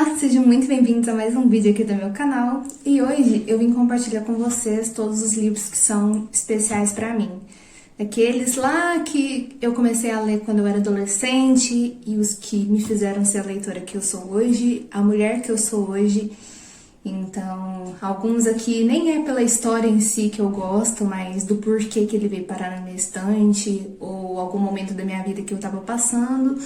Olá, sejam muito bem-vindos a mais um vídeo aqui do meu canal. E hoje eu vim compartilhar com vocês todos os livros que são especiais pra mim. Aqueles lá que eu comecei a ler quando eu era adolescente e os que me fizeram ser a leitora que eu sou hoje, a mulher que eu sou hoje. Então, alguns aqui nem é pela história em si que eu gosto, mas do porquê que ele veio parar na minha estante ou algum momento da minha vida que eu tava passando.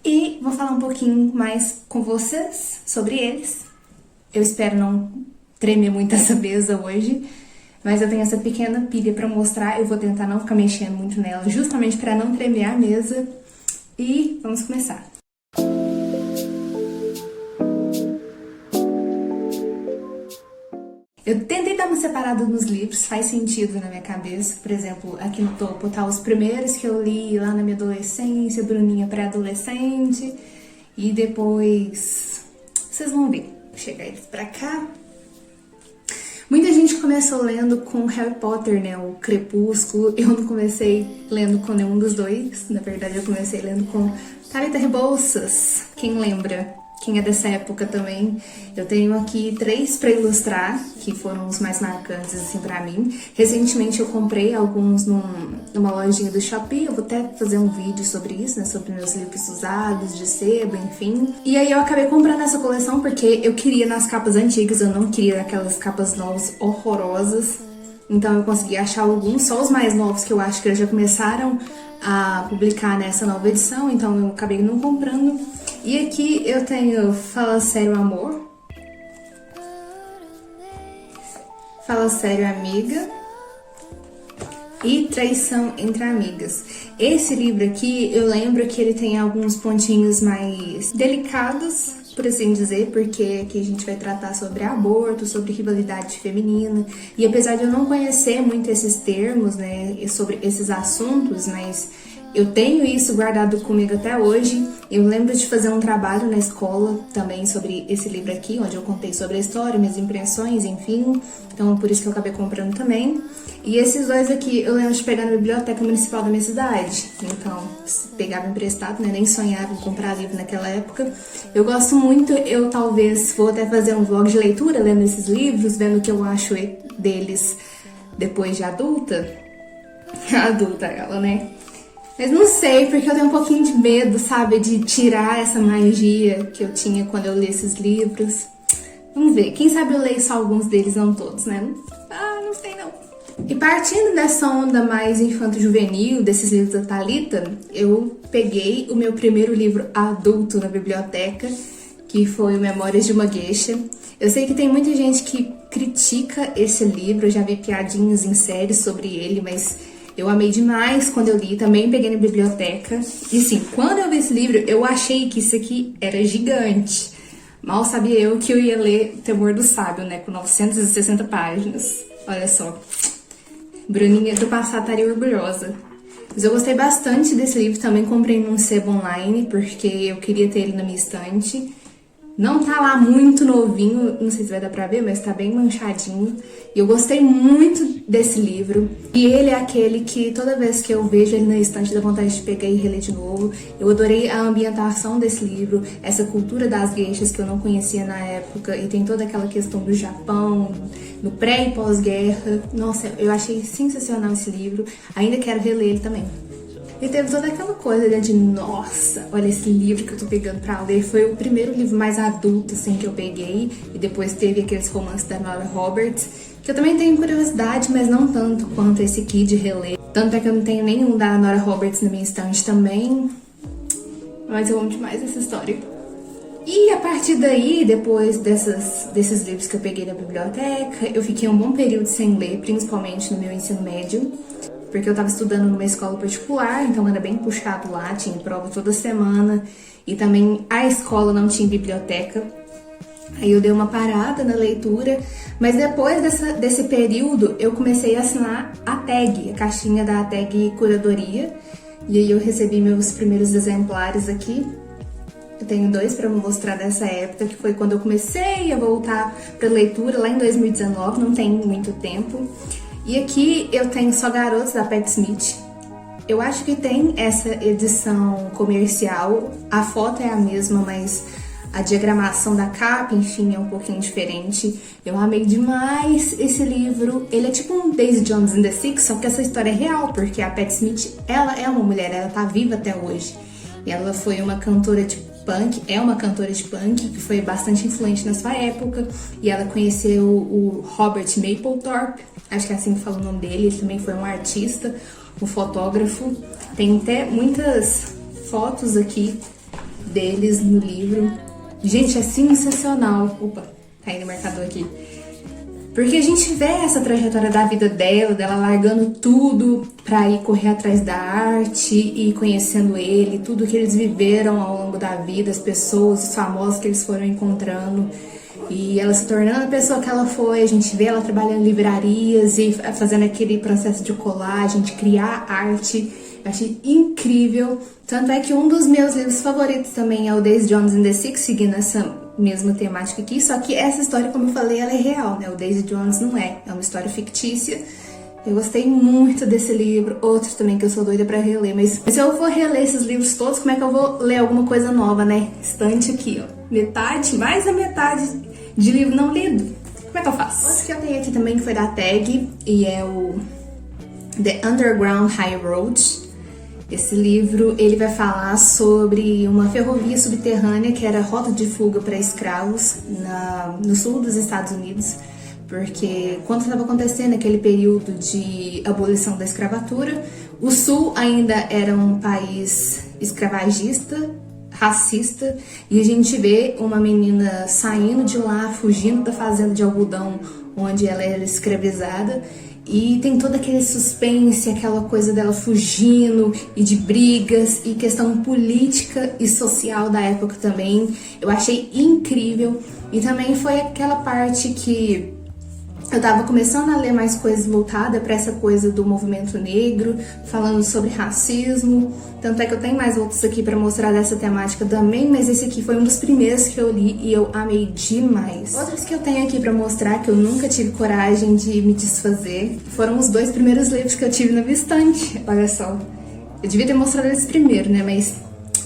E vou falar um pouquinho mais com vocês sobre eles. Eu espero não tremer muito essa mesa hoje, mas eu tenho essa pequena pilha pra mostrar. Eu vou tentar não ficar mexendo muito nela, justamente pra não tremer a mesa. E vamos começar. Eu tentei dar uma separada nos livros, faz sentido na minha cabeça. Por exemplo, aqui no topo tá os primeiros que eu li lá na minha adolescência, Bruninha pré-adolescente. E depois, vocês vão ver, vou chegar eles pra cá. Muita gente começou lendo com Harry Potter, né, o Crepúsculo. Eu não comecei lendo com nenhum dos dois. Na verdade, eu comecei lendo com Thalita Rebouças, quem lembra? Quem é dessa época também. Eu tenho aqui 3 para ilustrar, que foram os mais marcantes assim pra mim. Recentemente eu comprei alguns numa lojinha do Shopee. Eu vou até fazer um vídeo sobre isso, né? Sobre meus livros usados, de sebo, enfim. E aí eu acabei comprando essa coleção porque eu queria nas capas antigas, eu não queria aquelas capas novas horrorosas. Então eu consegui achar alguns, só os mais novos que eu acho que eles já começaram a publicar nessa nova edição, então eu acabei não comprando. E aqui eu tenho Fala Sério Amor, Fala Sério Amiga e Traição entre Amigas. Esse livro aqui, eu lembro que ele tem alguns pontinhos mais delicados, por assim dizer, porque aqui a gente vai tratar sobre aborto, sobre rivalidade feminina. E apesar de eu não conhecer muito esses termos, né, sobre esses assuntos, mas eu tenho isso guardado comigo até hoje. Eu lembro de fazer um trabalho na escola também sobre esse livro aqui, onde eu contei sobre a história, minhas impressões, enfim. Então, por isso que eu acabei comprando também. E esses dois aqui eu lembro de pegar na biblioteca municipal da minha cidade. Então, pegava emprestado, né? Nem sonhava em comprar livro naquela época. Eu gosto muito, eu talvez vou até fazer um vlog de leitura lendo esses livros, vendo o que eu acho deles depois de adulta. Adulta ela, né? Mas não sei, porque eu tenho um pouquinho de medo, sabe? De tirar essa magia que eu tinha quando eu li esses livros. Vamos ver, quem sabe eu leio só alguns deles, não todos, né? Não sei não. E partindo dessa onda mais infanto-juvenil, desses livros da Thalita, eu peguei o meu primeiro livro adulto na biblioteca, que foi o Memórias de uma Geisha. Eu sei que tem muita gente que critica esse livro, eu já vi piadinhas em séries sobre ele, mas eu amei demais quando eu li, também peguei na biblioteca. E sim, quando eu vi esse livro, eu achei que isso aqui era gigante. Mal sabia eu que eu ia ler Temor do Sábio, né, com 960 páginas. Olha só. Bruninha do passado estaria orgulhosa. Mas eu gostei bastante desse livro, também comprei num sebo online, porque eu queria ter ele na minha estante. Não tá lá muito novinho, não sei se vai dar pra ver, mas tá bem manchadinho. E eu gostei muito desse livro. E ele é aquele que toda vez que eu vejo ele na estante dá vontade de pegar e reler de novo. Eu adorei a ambientação desse livro, essa cultura das geishas que eu não conhecia na época. E tem toda aquela questão do Japão, no pré e pós-guerra. Nossa, eu achei sensacional esse livro. Ainda quero reler ele também. E teve toda aquela coisa, né, de nossa, olha esse livro que eu tô pegando pra ler. Foi o primeiro livro mais adulto, assim, que eu peguei. E depois teve aqueles romances da Nora Roberts, que eu também tenho curiosidade, mas não tanto quanto esse aqui de reler. Tanto é que eu não tenho nenhum da Nora Roberts na minha estante também. Mas eu amo demais essa história. E a partir daí, depois desses livros que eu peguei da biblioteca, eu fiquei um bom período sem ler, principalmente no meu ensino médio. Porque eu tava estudando numa escola particular, então era bem puxado lá, tinha prova toda semana. E também a escola não tinha biblioteca. Aí eu dei uma parada na leitura, mas depois desse período eu comecei a assinar a tag, a caixinha da tag Curadoria. E aí eu recebi meus primeiros exemplares aqui. Eu tenho 2 para mostrar dessa época, que foi quando eu comecei a voltar para leitura, lá em 2019, não tem muito tempo. E aqui eu tenho Só Garotos, da Pat Smith. Eu acho que tem essa edição comercial, a foto é a mesma, mas a diagramação da capa, enfim, é um pouquinho diferente. Eu amei demais esse livro. Ele é tipo um Daisy Jones and the Six, só que essa história é real, porque a Patti Smith, ela é uma mulher, ela tá viva até hoje. E ela foi uma cantora de punk, é uma cantora de punk, que foi bastante influente na sua época. E ela conheceu o Robert Mapplethorpe, acho que é assim que fala o nome dele. Ele também foi um artista, um fotógrafo. Tem até muitas fotos aqui deles no livro. Gente, é sensacional. Opa, tá indo o marcador aqui. Porque a gente vê essa trajetória da vida dela largando tudo pra ir correr atrás da arte e conhecendo ele, tudo que eles viveram ao longo da vida, as pessoas, os famosos que eles foram encontrando. E ela se tornando a pessoa que ela foi, a gente vê ela trabalhando em livrarias e fazendo aquele processo de colagem, de criar arte. Eu achei incrível. Tanto é que um dos meus livros favoritos também é o Daisy Jones and the Six, seguindo essa mesma temática aqui. Só que essa história, como eu falei, ela é real, né? O Daisy Jones não é. É uma história fictícia. Eu gostei muito desse livro. Outro também que eu sou doida pra reler. Mas se eu for reler esses livros todos, como é que eu vou ler alguma coisa nova, né? Estante aqui, ó. Metade, mais da metade de livro não lido. Como é que eu faço? Outro que eu tenho aqui também que foi da Tag. E é o The Underground Railroad. Esse livro, ele vai falar sobre uma ferrovia subterrânea que era rota de fuga para escravos no sul dos Estados Unidos, porque quando estava acontecendo aquele período de abolição da escravatura, o sul ainda era um país escravagista, racista, e a gente vê uma menina saindo de lá, fugindo da fazenda de algodão onde ela era escravizada. E tem todo aquele suspense, aquela coisa dela fugindo e de brigas e questão política e social da época também. Eu achei incrível. E também foi aquela parte que eu tava começando a ler mais coisas voltadas para essa coisa do movimento negro, falando sobre racismo. Tanto é que eu tenho mais outros aqui para mostrar dessa temática também, mas esse aqui foi um dos primeiros que eu li e eu amei demais. Outros que eu tenho aqui para mostrar que eu nunca tive coragem de me desfazer foram os 2 primeiros livros que eu tive na minha estante. Olha só, eu devia ter mostrado esse primeiro, né? Mas,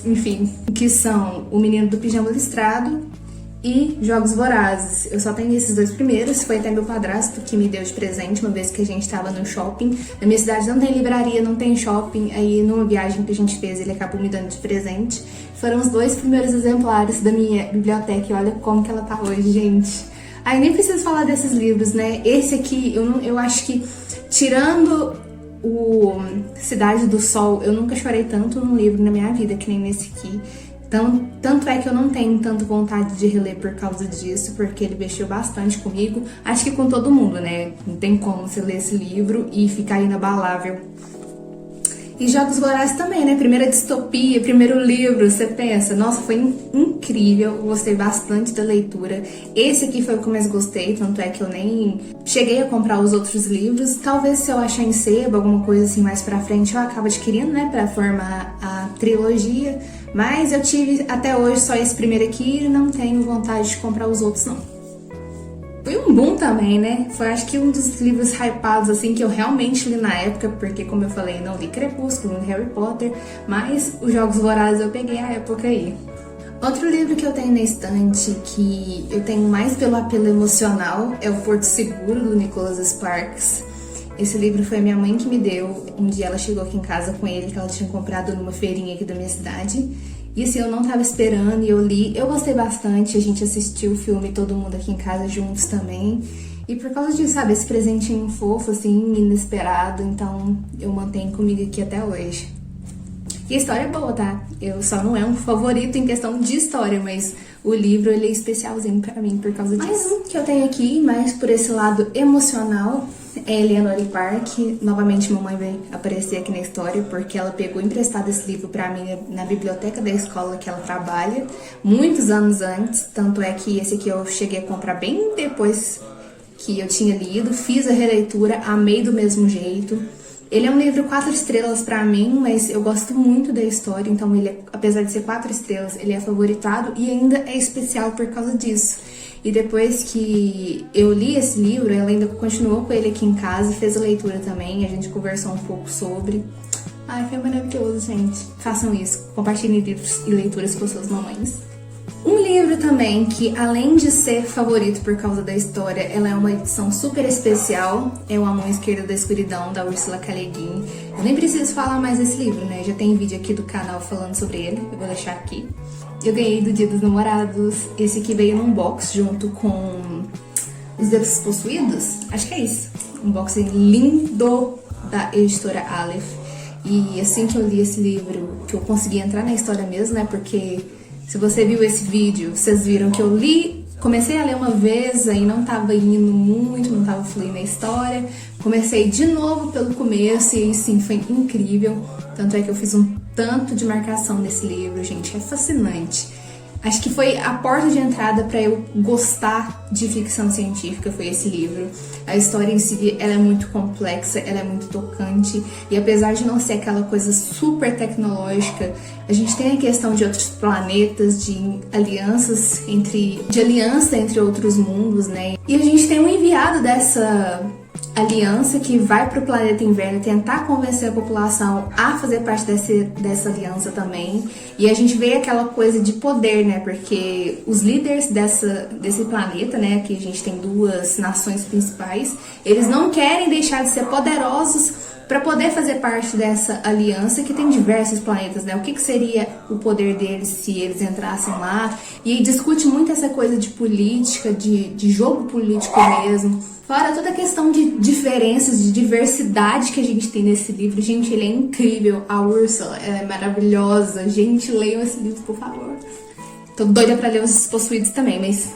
enfim, que são O Menino do Pijama Listrado e Jogos Vorazes. Eu só tenho esses 2 primeiros, foi até meu padrasto que me deu de presente uma vez que a gente tava no shopping. Na minha cidade não tem livraria, não tem shopping, aí numa viagem que a gente fez ele acabou me dando de presente. Foram os 2 primeiros exemplares da minha biblioteca e olha como que ela tá hoje, gente. Aí nem preciso falar desses livros, né? Esse aqui, eu acho que, tirando o Cidade do Sol, eu nunca chorei tanto num livro na minha vida que nem nesse aqui. Então, tanto é que eu não tenho tanta vontade de reler por causa disso, porque ele mexeu bastante comigo. Acho que com todo mundo, né? Não tem como você ler esse livro e ficar inabalável. E Jogos Vorazes também, né? Primeira distopia, primeiro livro, você pensa, nossa, foi incrível, eu gostei bastante da leitura. Esse aqui foi o que eu mais gostei, tanto é que eu nem cheguei a comprar os outros livros. Talvez se eu achar em sebo, alguma coisa assim mais pra frente, eu acabo adquirindo, né? Pra formar a trilogia. Mas eu tive até hoje só esse primeiro aqui e não tenho vontade de comprar os outros, não. Foi um boom também, né? Foi acho que um dos livros hypados, assim, que eu realmente li na época, porque, como eu falei, não li Crepúsculo, não li Harry Potter, mas os Jogos Vorazes eu peguei a época aí. Outro livro que eu tenho na estante, que eu tenho mais pelo apelo emocional, é O Porto Seguro, do Nicholas Sparks. Esse livro foi a minha mãe que me deu. Um dia ela chegou aqui em casa com ele, que ela tinha comprado numa feirinha aqui da minha cidade. E assim, eu não tava esperando e eu li. Eu gostei bastante, a gente assistiu o filme, todo mundo aqui em casa juntos também. E por causa disso, sabe, esse presentinho fofo, assim, inesperado, então eu mantenho comigo aqui até hoje. E a história é boa, tá? Eu só não é um favorito em questão de história, mas o livro, ele é especialzinho pra mim por causa disso. Mais um que eu tenho aqui, mais por esse lado emocional, é Eleanor Park. Novamente, mamãe vai aparecer aqui na história, porque ela pegou emprestado esse livro pra mim na biblioteca da escola que ela trabalha, muitos anos antes. Tanto é que esse aqui eu cheguei a comprar bem depois que eu tinha lido, fiz a releitura, amei do mesmo jeito. Ele é um livro 4 estrelas pra mim, mas eu gosto muito da história, então ele, apesar de ser 4 estrelas, ele é favoritado e ainda é especial por causa disso. E depois que eu li esse livro, ela ainda continuou com ele aqui em casa, fez a leitura também, a gente conversou um pouco sobre. Ai, foi maravilhoso, gente. Façam isso, compartilhem livros e leituras com suas mamães. Um livro também que, além de ser favorito por causa da história, ela é uma edição super especial, é O A Mão Esquerda da Escuridão, da Ursula K. Le Guin. Eu nem preciso falar mais desse livro, né? Já tem vídeo aqui do canal falando sobre ele, eu vou deixar aqui. Eu ganhei do Dia dos Namorados, esse aqui veio num box junto com Os Dedos Possuídos, acho que é isso. Um box lindo da editora Aleph. E assim que eu li esse livro, que eu consegui entrar na história mesmo, né? Porque se você viu esse vídeo, vocês viram que eu li, comecei a ler uma vez, aí não tava indo muito, não tava fluindo a história. Comecei de novo pelo começo e sim, foi incrível. Tanto é que eu fiz um tanto de marcação nesse livro, gente, é fascinante. Acho que foi a porta de entrada para eu gostar de ficção científica, foi esse livro. A história em si, ela é muito complexa, ela é muito tocante. E apesar de não ser aquela coisa super tecnológica, a gente tem a questão de outros planetas, de aliança entre outros mundos, né? E a gente tem um enviado dessa aliança que vai para o planeta Inverno tentar convencer a população a fazer parte dessa aliança também. E a gente vê aquela coisa de poder, né? Porque os líderes desse planeta, né? Aqui a gente tem duas nações principais, eles não querem deixar de ser poderosos para poder fazer parte dessa aliança que tem diversos planetas, né? O que seria o poder deles se eles entrassem lá? E aí discute muito essa coisa de política, de jogo político mesmo. Fora toda a questão de diferenças, de diversidade que a gente tem nesse livro. Gente, ele é incrível. A Ursula, ela é maravilhosa. Gente, leiam esse livro, por favor. Tô doida pra ler Os Possuídos também, mas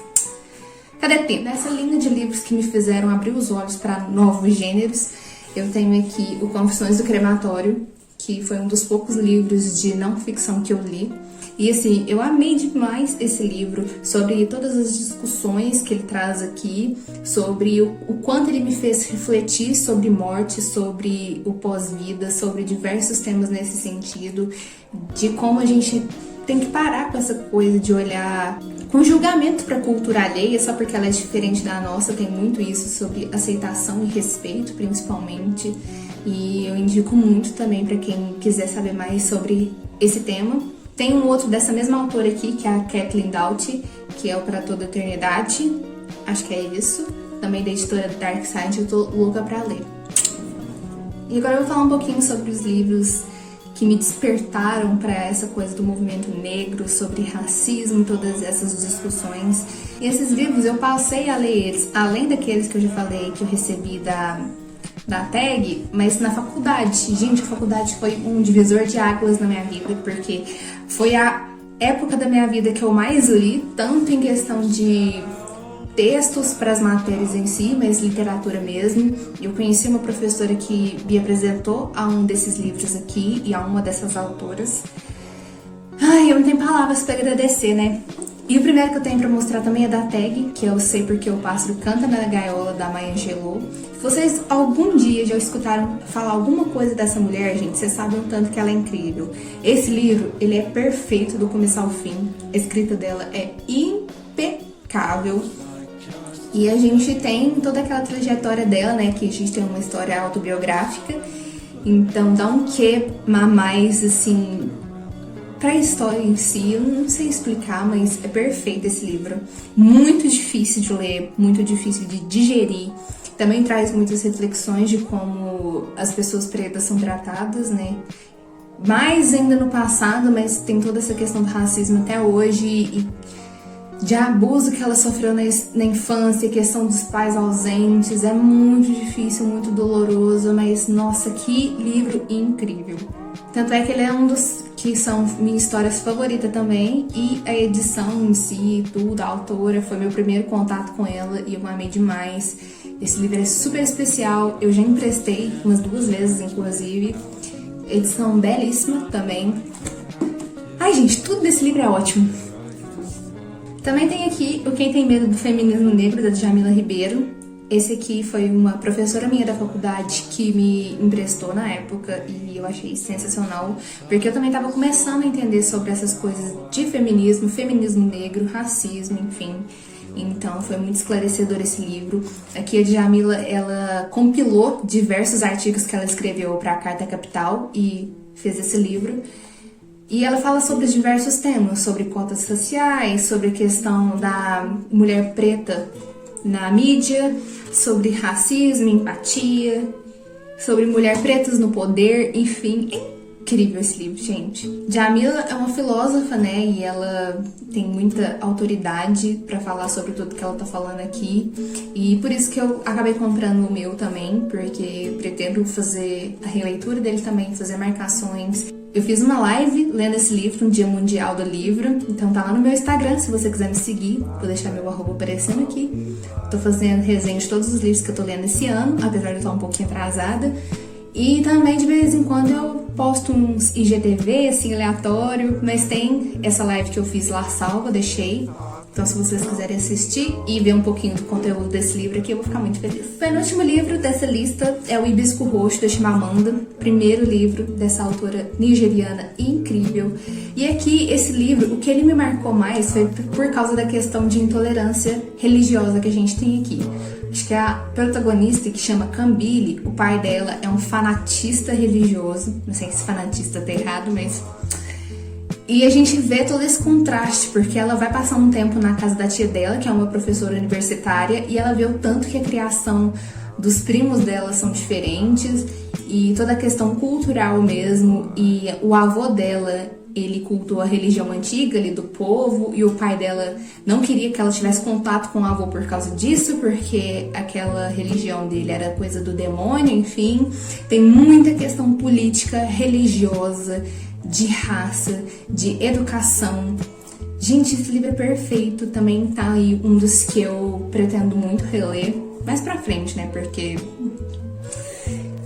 cadê tempo? Nessa linha de livros que me fizeram abrir os olhos para novos gêneros, eu tenho aqui o Confissões do Crematório, que foi um dos poucos livros de não ficção que eu li. E assim, eu amei demais esse livro, sobre todas as discussões que ele traz aqui, sobre o quanto ele me fez refletir sobre morte, sobre o pós-vida, sobre diversos temas nesse sentido, de como a gente tem que parar com essa coisa de olhar com julgamento para a cultura alheia só porque ela é diferente da nossa. Tem muito isso sobre aceitação e respeito, principalmente. E eu indico muito também para quem quiser saber mais sobre esse tema. Tem um outro dessa mesma autora aqui, que é a Kathleen Doughty, que é o Para Toda a Eternidade. Acho que é isso. Também da editora Dark Side, eu tô louca pra ler. E agora eu vou falar um pouquinho sobre os livros que me despertaram para essa coisa do movimento negro, sobre racismo, todas essas discussões. E esses livros eu passei a ler eles, além daqueles que eu já falei que eu recebi da tag, mas na faculdade. Gente, a faculdade foi um divisor de águas na minha vida, porque foi a época da minha vida que eu mais li, tanto em questão de textos para as matérias em si, mas literatura mesmo. Eu conheci uma professora que me apresentou a um desses livros aqui e a uma dessas autoras. Ai, eu não tenho palavras para agradecer, né? E o primeiro que eu tenho para mostrar também é da tag, que eu sei porque o pássaro canta na gaiola, da Maya Angelou. Se vocês algum dia já escutaram falar alguma coisa dessa mulher, gente, vocês sabem o tanto que ela é incrível. Esse livro, ele é perfeito do começo ao fim. A escrita dela é impecável. E a gente tem toda aquela trajetória dela, né? Que a gente tem uma história autobiográfica. Então dá um quê a mais, assim, pra história em si. Eu não sei explicar, mas é perfeito esse livro. Muito difícil de ler, muito difícil de digerir. Também traz muitas reflexões de como as pessoas pretas são tratadas, né? Mais ainda no passado, mas tem toda essa questão do racismo até hoje e de abuso que ela sofreu na infância, questão dos pais ausentes. É muito difícil, muito doloroso, mas nossa, que livro incrível. Tanto é que ele é um dos que são minhas histórias favoritas também, e a edição em si, tudo, a autora, foi meu primeiro contato com ela e eu amei demais. Esse livro é super especial, eu já emprestei umas 2 vezes, inclusive. Edição belíssima também. Ai, gente, tudo desse livro é ótimo. Também tem aqui o Quem Tem Medo do Feminismo Negro, da Djamila Ribeiro. Esse aqui foi uma professora minha da faculdade que me emprestou na época e eu achei sensacional, porque eu também estava começando a entender sobre essas coisas de feminismo, feminismo negro, racismo, enfim. Então foi muito esclarecedor esse livro. Aqui a Djamila, ela compilou diversos artigos que ela escreveu para a Carta Capital e fez esse livro. E ela fala sobre diversos temas, sobre cotas raciais, sobre a questão da mulher preta na mídia, sobre racismo, empatia, sobre mulher pretas no poder, enfim. É incrível esse livro, gente. Jamila é uma filósofa, né, e ela tem muita autoridade pra falar sobre tudo que ela tá falando aqui. E por isso que eu acabei comprando o meu também, porque pretendo fazer a releitura dele também, fazer marcações. Eu fiz uma live lendo esse livro, no Dia Mundial do Livro, então tá lá no meu Instagram, se você quiser me seguir, vou deixar meu arroba aparecendo aqui. Tô fazendo resenha de todos os livros que eu tô lendo esse ano, apesar de eu estar um pouquinho atrasada. E também de vez em quando eu posto uns IGTV, assim, aleatório, mas tem essa live que eu fiz lá salva, deixei. Então se vocês quiserem assistir e ver um pouquinho do conteúdo desse livro aqui, eu vou ficar muito feliz. O penúltimo livro dessa lista é o Hibisco Roxo, da Chimamanda, primeiro livro dessa autora nigeriana incrível. E aqui, esse livro, o que ele me marcou mais foi por causa da questão de intolerância religiosa que a gente tem aqui. Acho que a protagonista, que chama Kambili, o pai dela é um fanatista religioso. Não sei se fanatista tá errado, mas... E a gente vê todo esse contraste, porque ela vai passar um tempo na casa da tia dela, que é uma professora universitária, e ela vê o tanto que a criação dos primos dela são diferentes, e toda a questão cultural mesmo, e o avô dela, ele cultuou a religião antiga ali do povo, e o pai dela não queria que ela tivesse contato com o avô por causa disso, porque aquela religião dele era coisa do demônio, enfim. Tem muita questão política, religiosa, de raça, de educação. Gente, esse livro é perfeito, também tá aí um dos que eu pretendo muito reler, mais pra frente, né, porque...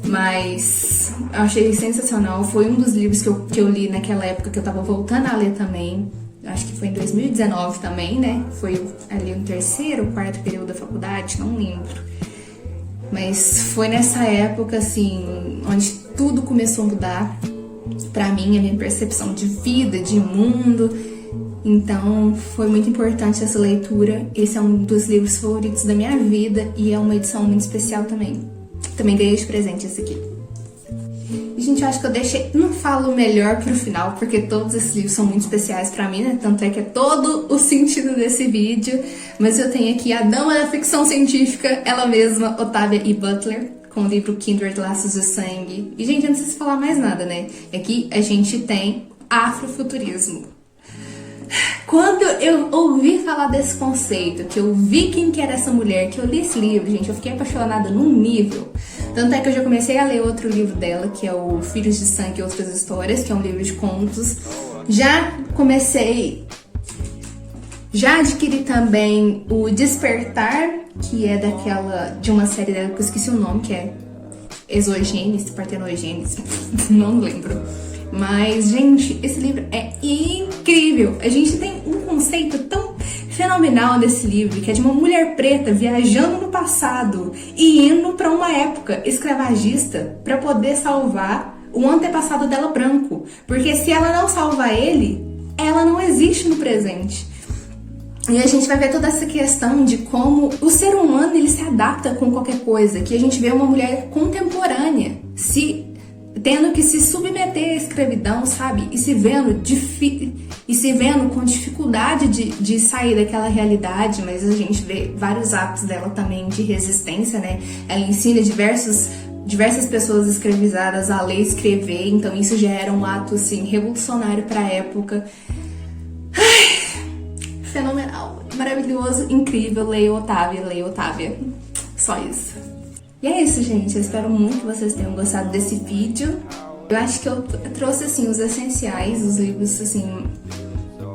Mas eu achei sensacional, foi um dos livros que eu li naquela época que eu tava voltando a ler também, acho que foi em 2019 também, né, foi ali no terceiro ou quarto período da faculdade, não lembro. Mas foi nessa época, assim, onde tudo começou a mudar. Pra mim, a minha percepção de vida, de mundo. Então, foi muito importante essa leitura. Esse é um dos livros favoritos da minha vida e é uma edição muito especial também. Também ganhei de presente esse aqui. E, gente, eu acho que eu deixei... Não falo melhor pro final, porque todos esses livros são muito especiais pra mim, né? Tanto é que é todo o sentido desse vídeo. Mas eu tenho aqui a dama da ficção científica, ela mesma, Octavia E. Butler, com o livro Kindred Laços de Sangue. E, gente, eu não preciso falar mais nada, né? Aqui a gente tem afrofuturismo. Quando eu ouvi falar desse conceito, que eu vi quem que era essa mulher, que eu li esse livro, gente, eu fiquei apaixonada num nível. Tanto é que eu já comecei a ler outro livro dela, que é o Filhos de Sangue e Outras Histórias, que é um livro de contos. Já adquiri também o Despertar, que é de uma série dela que eu esqueci o nome, que é Exogênese, Partenogênese, não lembro. Mas, gente, esse livro é incrível. A gente tem um conceito tão fenomenal desse livro, que é de uma mulher preta viajando no passado e indo para uma época escravagista para poder salvar o antepassado dela branco. Porque se ela não salvar ele, ela não existe no presente. E a gente vai ver toda essa questão de como o ser humano ele se adapta com qualquer coisa, que a gente vê uma mulher contemporânea tendo que se submeter à escravidão, sabe? E se vendo com dificuldade de sair daquela realidade, mas a gente vê vários atos dela também de resistência, né? Ela ensina diversas pessoas escravizadas a ler e escrever, então isso já era um ato, assim, revolucionário para a época. Fenomenal, maravilhoso, incrível, leia Octavia. Só isso. E é isso, gente. Eu espero muito que vocês tenham gostado desse vídeo. Eu acho que eu trouxe, assim, os essenciais, os livros, assim,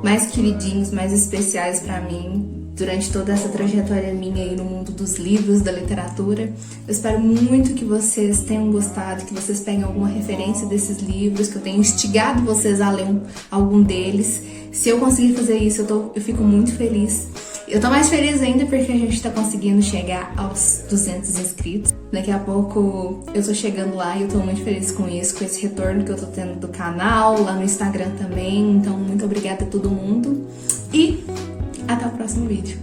mais queridinhos, mais especiais pra mim, durante toda essa trajetória minha aí no mundo dos livros, da literatura. Eu espero muito que vocês tenham gostado, que vocês peguem alguma referência desses livros, que eu tenha instigado vocês a ler algum deles. Se eu conseguir fazer isso, eu fico muito feliz. Eu tô mais feliz ainda porque a gente tá conseguindo chegar aos 200 inscritos. Daqui a pouco eu tô chegando lá e eu tô muito feliz com isso, com esse retorno que eu tô tendo do canal, lá no Instagram também. Então, muito obrigada a todo mundo e até o próximo vídeo.